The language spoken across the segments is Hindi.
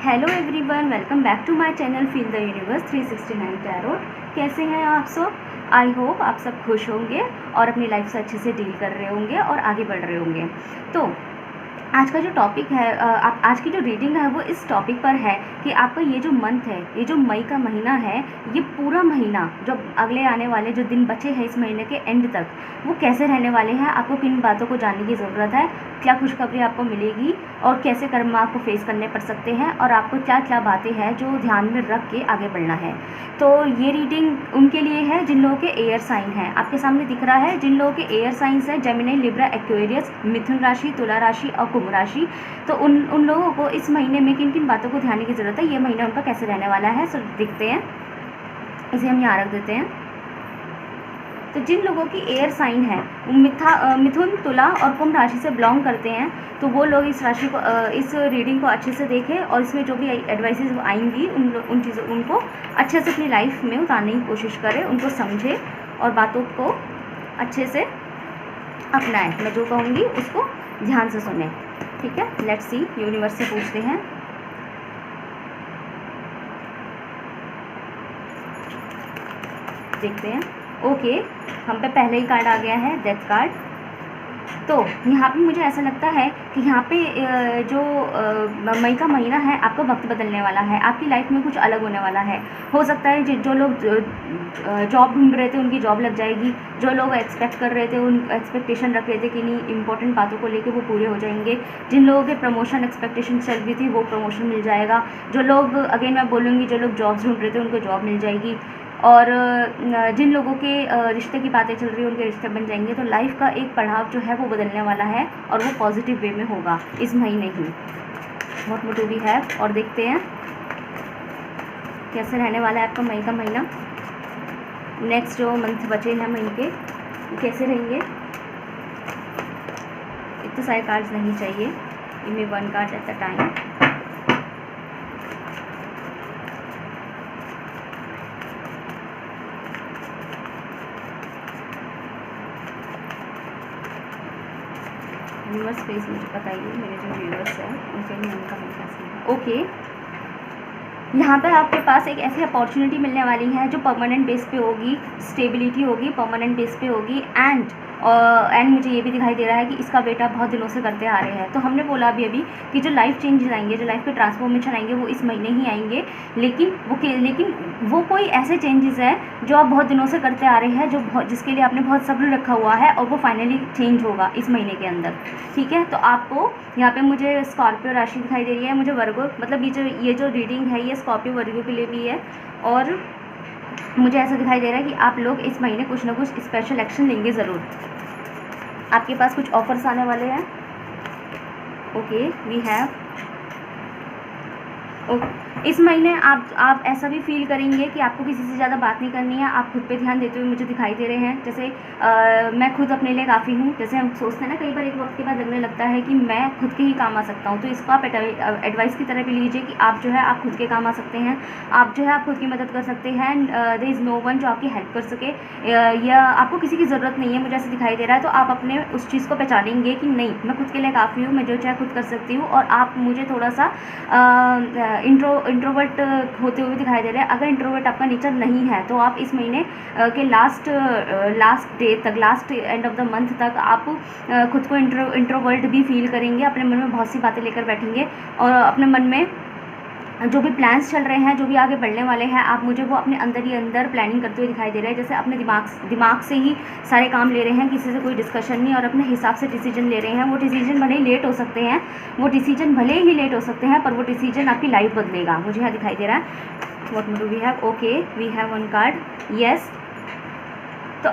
Hello everyone, welcome back to my channel feel the universe 369 tarot. कैसे हैं आप सब? आई होप आप सब खुश होंगे और अपनी लाइफ से अच्छे से डील कर रहे होंगे और आगे बढ़ रहे होंगे। तो आज का जो टॉपिक है, आज की जो रीडिंग है वो इस टॉपिक पर है कि आपका ये जो मंथ है, ये जो मई का महीना है, ये पूरा महीना जो अगले आने वाले जो दिन बचे हैं इस महीने के एंड तक, वो कैसे रहने वाले हैं। आपको किन बातों को जानने की ज़रूरत है, क्या खुशखबरी आपको मिलेगी और कैसे कर्म आपको फेस करने पड़ सकते हैं और आपको क्या क्या बातें हैं जो ध्यान में रख के आगे बढ़ना है। तो ये रीडिंग उनके लिए है जिन लोगों के एयर साइन है। आपके सामने दिख रहा है जिन लोगों के एयर साइंस है जेमिनी, लिब्रा, एक्वेरियस, मिथुन राशि, तुला राशि और कुंभ राशि। तो उन लोगों को इस महीने में किन किन बातों को ध्यान की ज़रूरत है, ये महीना उनका कैसे रहने वाला है, सब देखते हैं। इसे हम यहाँ रख देते हैं। तो जिन लोगों की एयर साइन है मिथुन, तुला और कुंभ राशि से बिलोंग करते हैं, तो वो लोग इस राशि को इस रीडिंग को अच्छे से देखें और इसमें जो भी एडवाइसेस आएंगी उन चीज़ों उनको अच्छे से अपनी लाइफ में उतारने की कोशिश करें, उनको समझें और बातों को अच्छे से अपनाएं। मैं जो कहूँगी उसको ध्यान से सुने, ठीक है। लेट्स सी, यूनिवर्स से पूछते हैं। देखते हैं। ओके, हम पे पहले ही कार्ड आ गया है, डेथ कार्ड। तो यहाँ पे मुझे ऐसा लगता है कि यहाँ पे जो मई का महीना है, आपका वक्त बदलने वाला है, आपकी लाइफ में कुछ अलग होने वाला है। हो सकता है जो लोग जॉब ढूंढ रहे थे उनकी जॉब लग जाएगी, जो लोग एक्सपेक्ट कर रहे थे, उन एक्सपेक्टेशन रख रहे थे कि नहीं इंपॉर्टेंट बातों को लेके वो पूरे हो जाएंगे। जिन लोगों के प्रमोशन एक्सपेक्टेशन चल रही थी वो प्रमोशन मिल जाएगा। जो लोग, अगेन मैं बोलूँगी, जो लोग जॉब्स ढूंढ रहे थे उनको जॉब मिल जाएगी। और जिन लोगों के रिश्ते की बातें चल रही है उनके रिश्ते बन जाएंगे। तो लाइफ का एक पड़ाव जो है वो बदलने वाला है और वो पॉजिटिव वे में होगा इस महीने ही। What more do we have, और देखते हैं कैसे रहने वाला है आपका मई का महीना। नेक्स्ट जो मंथ बचे हैं मई के, कैसे रहेंगे। इतने सारे कार्ड्स नहीं चाहिए, इनमें one card at the time. Viewers please मुझे बताइए, मेरे जो व्यूअर्स हैं उनके लिए उनका मन कैसे है। ओके, यहाँ पे आपके पास एक ऐसी अपॉर्चुनिटी मिलने वाली है जो परमानेंट बेस पे होगी, स्टेबिलिटी होगी, परमानेंट बेस पे होगी। एंड मुझे ये भी दिखाई दे रहा है कि इसका वेट आप बहुत दिनों से करते आ रहे हैं। तो हमने बोला अभी कि जो लाइफ चेंजेस आएंगे, जो लाइफ के ट्रांसफॉर्मेशन आएंगे वो इस महीने ही आएंगे। लेकिन वो कोई ऐसे चेंजेस हैं जो आप बहुत दिनों से करते आ रहे हैं, जिसके लिए आपने बहुत सब्र रखा हुआ है और वो फाइनली चेंज होगा इस महीने के अंदर, ठीक है। तो आपको यहाँ पे मुझे स्कॉर्पियो राशि दिखाई दे रही है, मुझे वर्गो, मतलब ये जो रीडिंग है ये स्कॉर्पियो वर्गो के लिए भी है। और मुझे ऐसा दिखाई दे रहा है कि आप लोग इस महीने कुछ ना कुछ स्पेशल एक्शन लेंगे ज़रूर। आपके पास कुछ ऑफर्स आने वाले हैं। ओके, वी हैव इस महीने आप ऐसा भी फील करेंगे कि आपको किसी से ज़्यादा बात नहीं करनी है, आप खुद पे ध्यान देते हुए मुझे दिखाई दे रहे हैं। जैसे मैं खुद अपने लिए काफ़ी हूँ। जैसे हम सोचते हैं ना, कई बार एक वक्त के बाद लगने लगता है कि मैं खुद के ही काम आ सकता हूँ। तो इसको आप एडवाइस की तरह भी लीजिए कि आप जो है आप खुद के काम आ सकते हैं, आप जो है आप खुद की मदद कर सकते हैं। देयर इज़ नो वन जो आपकी हेल्प कर सके, या आपको किसी की ज़रूरत नहीं है, मुझे ऐसे दिखाई दे रहा है। तो आप अपने उस चीज़ को पहचानेंगे कि नहीं, मैं खुद के लिए काफ़ी हूँ, मैं जो चाहे खुद कर सकती हूँ। और आप मुझे थोड़ा सा इंट्रोवर्ट होते हुए दिखाई दे रहे हैं। अगर इंट्रोवर्ट आपका नेचर नहीं है तो आप इस महीने के लास्ट डे तक, last end of the month तक आप खुद को इंट्रोवर्ट भी फील करेंगे। अपने मन में बहुत सी बातें लेकर बैठेंगे और अपने मन में जो भी प्लान्स चल रहे हैं, जो भी आगे बढ़ने वाले हैं, आप मुझे वो अपने अंदर ही अंदर प्लानिंग करते हुए दिखाई दे रहे हैं। जैसे अपने दिमाग से ही सारे काम ले रहे हैं, किसी से कोई डिस्कशन नहीं, और अपने हिसाब से डिसीजन ले रहे हैं। वो डिसीजन भले ही लेट हो सकते हैं, पर वो डिसीजन आपकी लाइफ बदलेगा, मुझे यहाँ दिखाई दे रहा है। What do we have. Okay, we have one card, yes. तो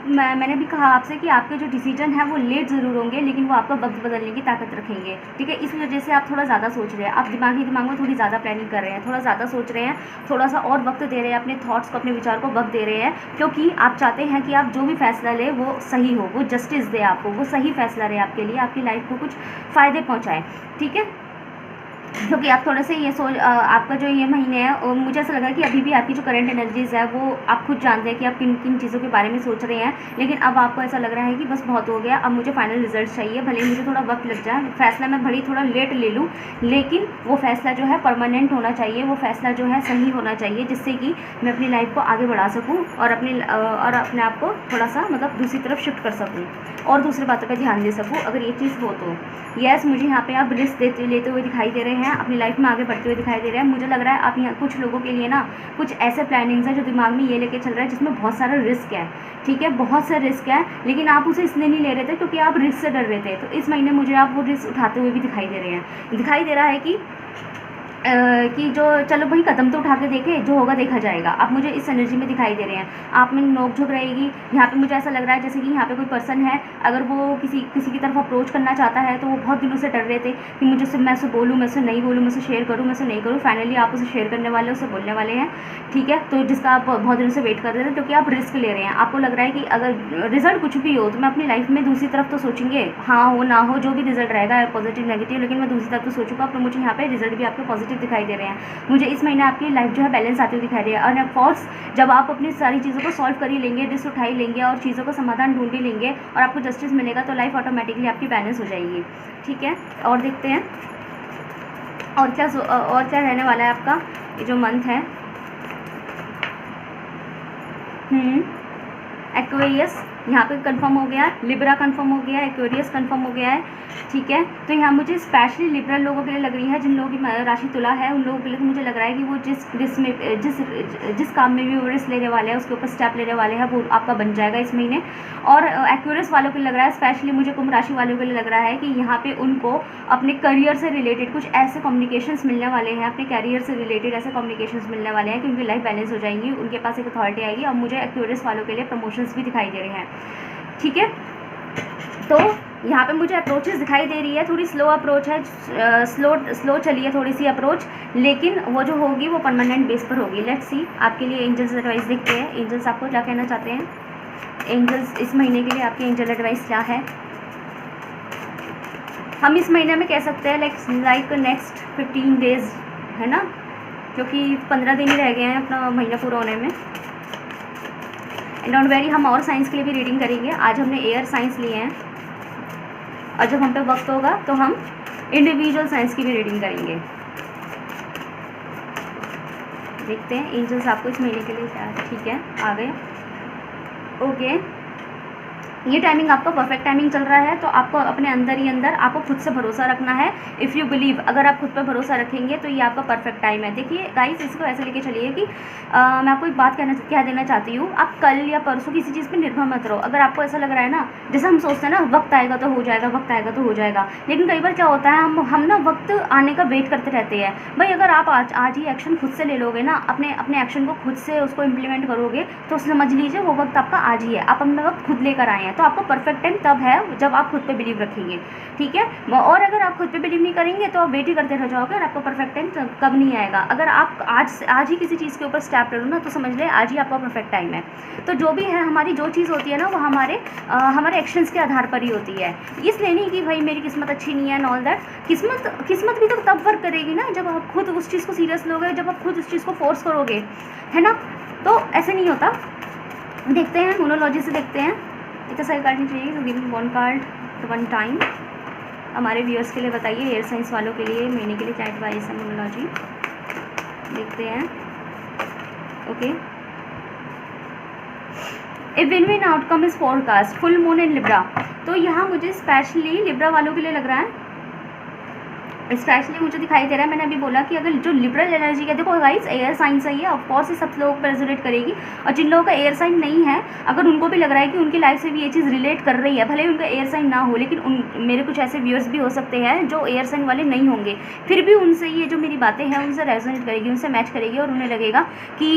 मैंने भी कहा आपसे कि आपके जो डिसीजन है वो लेट ज़रूर होंगे, लेकिन वो आपका वक्त बदलने की ताकत रखेंगे, ठीक है। इस वजह से आप थोड़ा ज़्यादा सोच रहे हैं, आप दिमाग में थोड़ी ज़्यादा प्लानिंग कर रहे हैं, थोड़ा ज़्यादा सोच रहे हैं, थोड़ा सा और वक्त दे रहे हैं अपने थॉट्स को, अपने विचार को वक्त दे रहे हैं, क्योंकि आप चाहते हैं कि आप जो भी फैसला लें वो सही हो, वो जस्टिस दे आपको, वो सही फैसला रहे आपके लिए, आपकी लाइफ को कुछ फ़ायदे पहुँचाए, ठीक है। क्योंकि आप थोड़ा से ये आपका जो ये महीने है, मुझे ऐसा लगा कि अभी भी आपकी जो करंट एनर्जीज़ है वो आप खुद जानते हैं कि आप किन किन चीज़ों के बारे में सोच रहे हैं, लेकिन अब आपको ऐसा लग रहा है कि बस बहुत हो गया, अब मुझे फाइनल रिजल्ट चाहिए, भले ही मुझे थोड़ा वक्त लग जाए, फैसला मैं भले ही थोड़ा लेट ले लूँ, लेकिन वो फैसला जो है परमानेंट होना चाहिए, वो फैसला जो है सही होना चाहिए, जिससे कि मैं अपनी लाइफ को आगे बढ़ा सकूँ और अपने आप को थोड़ा सा मतलब दूसरी तरफ शिफ्ट कर सकूँ और दूसरी बातों पर ध्यान दे सकूँ, अगर ये चीज़ हो तो। यस, मुझे यहाँ पे आप रिस्क लेते हुए दिखाई दे रहे हैं, अपनी लाइफ में आगे बढ़ते हुए दिखाई दे रहे हैं। मुझे लग रहा है आप यहाँ कुछ लोगों के लिए ना कुछ ऐसे प्लानिंग्स हैं जो दिमाग में ये लेके चल रहा है जिसमें बहुत सारा रिस्क है, ठीक है, बहुत सा रिस्क है, लेकिन आप उसे इसलिए नहीं ले रहे थे क्योंकि आप रिस्क से डर रहे थे। तो इस महीने मुझे आप वो रिस्क उठाते हुए भी दिखाई दे रहे हैं। दिखाई दे रहा है कि जो चलो भाई कदम तो उठा के देखे, जो होगा देखा जाएगा। आप मुझे इस एनर्जी में दिखाई दे रहे हैं, आप में नोक झोंक रहेगी। यहाँ पे मुझे ऐसा लग रहा है जैसे कि यहाँ पे कोई पर्सन है, अगर वो किसी की तरफ अप्रोच करना चाहता है तो वो बहुत दिनों से डर रहे थे कि मुझे उससे, मैं उसे बोलूँ, मैं उसे नहीं बोलूँ, मैं उसे शेयर करूँ, मैं उसे नहीं करूँ। फाइनली आप उसे शेयर करने वाले, उसे बोलने वाले हैं, ठीक है। तो जिसका आप बहुत दिनों से वेट कर रहे थे, क्योंकि आप रिस्क ले रहे हैं। आपको लग रहा है कि अगर रिजल्ट कुछ भी हो तो मैं अपनी लाइफ में दूसरी तरफ तो सोचेंगे, हाँ हो ना हो, जो भी रिजल्ट रहेगा पॉजिटिव नेगेटिव, लेकिन मैं दूसरी तरफ तो सोचूंगा। पर मुझे यहाँ पे रिजल्ट भी आपके पॉजिटिव दिखाई दे रहे हैं। मुझे इस महीने आपकी लाइफ जो है बैलेंस आती हुई दिखाई दे रही है। और ऑफकोर्स जब आप अपनी सारी चीज़ों को सॉल्व कर ही लेंगे, रिस्क उठा ही लेंगे और चीज़ों का समाधान ढूंढ ही लेंगे और आपको जस्टिस मिलेगा, तो लाइफ ऑटोमेटिकली आपकी बैलेंस हो जाएगी, ठीक है। और देखते हैं और क्या रहने वाला है आपका ये जो मंथ है। एक्वेरियस यहाँ पे कंफर्म हो गया, लिब्रा कंफर्म हो गया, एक्वेरियस कंफर्म हो गया है, ठीक है। तो यहाँ मुझे स्पेशली लिबरल लोगों के लिए लग रही है, जिन लोगों की राशि तुला है, उन लोगों के लिए मुझे लग रहा है कि वो जिस काम में भी वो रिस्क लेने वाले हैं, उसके ऊपर स्टेप लेने वाले हैं, वो आपका बन जाएगा इस महीने। और एक्वेरियस वालों के लिए लग रहा है, स्पेशली मुझे कुंभ राशि वालों के लिए लग रहा है कि यहाँ पे उनको अपने करियर से रिलेटेड कुछ ऐसे कम्युनिकेशंस मिलने वाले हैं, अपने कैरियर से रिलेटेड ऐसे कम्युनिकेशंस मिलने वाले हैं कि उनकी लाइफ बैलेंस हो जाएंगी, उनके पास एक अथॉरिटी आएगी। और मुझे एक्वेरियस वालों के लिए प्रमोशंस भी दिखाई दे रहे हैं, ठीक है। तो यहाँ पे मुझे अप्रोचेस दिखाई दे रही है, थोड़ी स्लो अप्रोच है, स्लो चली है थोड़ी सी अप्रोच, लेकिन वो जो होगी वो परमानेंट बेस पर होगी। लेट्स सी आपके लिए एंजल्स एडवाइस देखते हैं, एंजल्स आपको क्या कहना चाहते हैं। एंजल्स इस महीने के लिए आपकी एंजल एडवाइस क्या है। हम इस महीने में कह सकते हैं लाइक नेक्स्ट 15 डेज है ना, क्योंकि 15 दिन ही रह गए हैं अपना महीना पूरा होने में। डोंट वेरी, हम और साइंस के लिए भी रीडिंग करेंगे। आज हमने एयर साइंस लिए हैं और जब हम पे वक्त होगा तो हम इंडिविजुअल साइंस की भी रीडिंग करेंगे। देखते हैं एंजल्स आपको इस महीने के लिए क्या है, ठीक है, आ गए, ओके। ये टाइमिंग आपका परफेक्ट टाइमिंग चल रहा है, तो आपको अपने अंदर ही अंदर आपको खुद से भरोसा रखना है। इफ़ यू बिलीव, अगर आप खुद पर भरोसा रखेंगे तो ये आपका परफेक्ट टाइम है। देखिए गाइस, इसको ऐसे लेके चलिए कि मैं आपको एक बात कह देना चाहती हूँ, आप कल या परसों किसी चीज़ पर निर्भर मत रहो। अगर आपको ऐसा लग रहा है ना, जैसे हम सोचते हैं ना वक्त आएगा तो हो जाएगा, वक्त आएगा तो हो जाएगा, लेकिन कई बार क्या होता है हम ना वक्त आने का वेट करते रहते हैं। भाई अगर आप आज ही एक्शन खुद से ले लोगे ना, अपने एक्शन को खुद से उसको इम्प्लीमेंट करोगे, तो समझ लीजिए वो वक्त आपका आज ही है। आप अपना वक्त खुद लेकर आए हैं, तो आपको परफेक्ट टाइम तब है जब आप खुद पे बिलीव रखेंगे, ठीक है। और अगर आप खुद पे बिलीव नहीं करेंगे तो आप वेट ही करते रह जाओगे और आपको परफेक्ट टाइम कब नहीं आएगा। अगर आप आज ही किसी चीज़ के ऊपर स्टेप ले लो ना, तो समझ लें आज ही आपका परफेक्ट टाइम है। तो जो भी है, हमारी जो चीज़ होती है ना, वो हमारे एक्शंस के आधार पर ही होती है। इसलिए नहीं कि भाई मेरी किस्मत अच्छी नहीं है एंड ऑल दैट। किस्मत भी तो तब वर्क करेगी ना जब आप खुद उस चीज़ को सीरियस लोगे, जब आप खुद उस चीज़ को फोर्स करोगे, है ना। तो ऐसे नहीं होता। देखते हैं मोनोलॉजी से, देखते हैं इतना सारी कार्ड नहीं चाहिए, तो give me one card one time. हमारे व्यूअर्स के लिए बताइए, एयर साइंस वालों के लिए महीने के लिए क्या एडवाइस है मोनोलॉजी, देखते हैं, okay. A win win outcome is forecast, full moon in Libra. तो यहाँ मुझे स्पेशली लिब्रा वालों के लिए लग रहा है, स्पेशली मुझे दिखाई दे रहा है, मैंने अभी बोला कि अगर जो लिबरल एनर्जी है, देखो गाइस एयर साइन सही है, ऑफकोर्स ये सब लोगों पर रेजोनेट करेगी। और जिन लोगों का एयर साइन नहीं है, अगर उनको भी लग रहा है कि उनकी लाइफ से भी ये चीज़ रिलेट कर रही है, भले ही उनका एयर साइन ना हो, लेकिन मेरे कुछ ऐसे व्यूअर्स भी हो सकते हैं जो एयर साइन वाले नहीं होंगे, फिर भी उनसे ये जो मेरी बातें हैं उनसे रेजोनेट करेगी, उनसे मैच करेगी और उन्हें लगेगा कि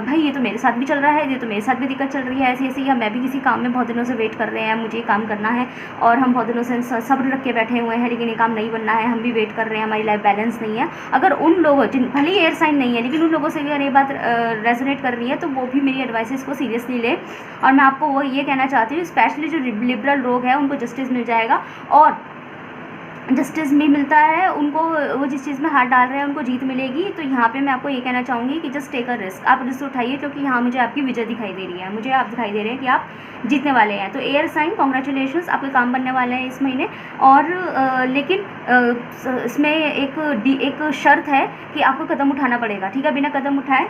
भाई ये तो मेरे साथ भी चल रहा है, ये तो मेरे साथ भी दिक्कत चल रही है, ऐसी ऐसी, या मैं भी किसी काम में बहुत दिनों से वेट कर रहे हैं, मुझे ये काम करना है और हम बहुत दिनों से सब्र रख के बैठे हुए हैं, लेकिन ये काम नहीं बनना है, हम भी वेट कर रहे हैं, हमारी लाइफ बैलेंस नहीं है। अगर उन लोगों, जिन भले ही एयर साइन नहीं है, लेकिन उन लोगों से अगर ये बात रेजोनेट कर रही है, तो वो भी मेरी एडवाइसेस को सीरियसली ले। और मैं आपको वो ये कहना चाहती हूँ, स्पेशली जो लिबरल लोग हैं उनको जस्टिस मिल जाएगा। और जस्टिस भी मिलता है उनको, वो जिस चीज़ में हाथ डाल रहे हैं उनको जीत मिलेगी। तो यहाँ पे मैं आपको ये कहना चाहूँगी कि जस्ट टेक अ रिस्क, आप रिस्क उठाइए, क्योंकि यहाँ मुझे आपकी विजय दिखाई दे रही है, मुझे आप दिखाई दे रहे हैं कि आप जीतने वाले हैं। तो एयर साइन, कॉन्ग्रेचुलेशंस, आपके काम बनने वाले हैं इस महीने। और लेकिन इसमें एक शर्त है कि आपको कदम उठाना पड़ेगा, ठीक है। बिना कदम उठाए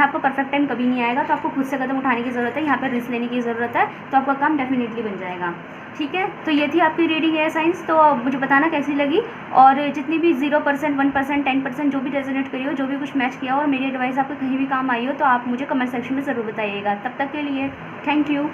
आपको परफेक्ट टाइम कभी नहीं आएगा। तो आपको खुद से कदम उठाने की ज़रूरत है, यहाँ पर रिस्क लेने की ज़रूरत है, तो आपका काम डेफिनेटली बन जाएगा, ठीक है। तो ये थी आपकी रीडिंग एयर साइंस। तो मुझे बताना कैसी लगी, और जितनी भी 0%, 1%, 10% जो भी रेजोनेट करी हो, जो भी कुछ मैच किया हो और मेरी एडवाइस आपको कहीं भी काम आई हो, तो आप मुझे कमेंट सेक्शन में ज़रूर बताइएगा। तब तक के लिए थैंक यू।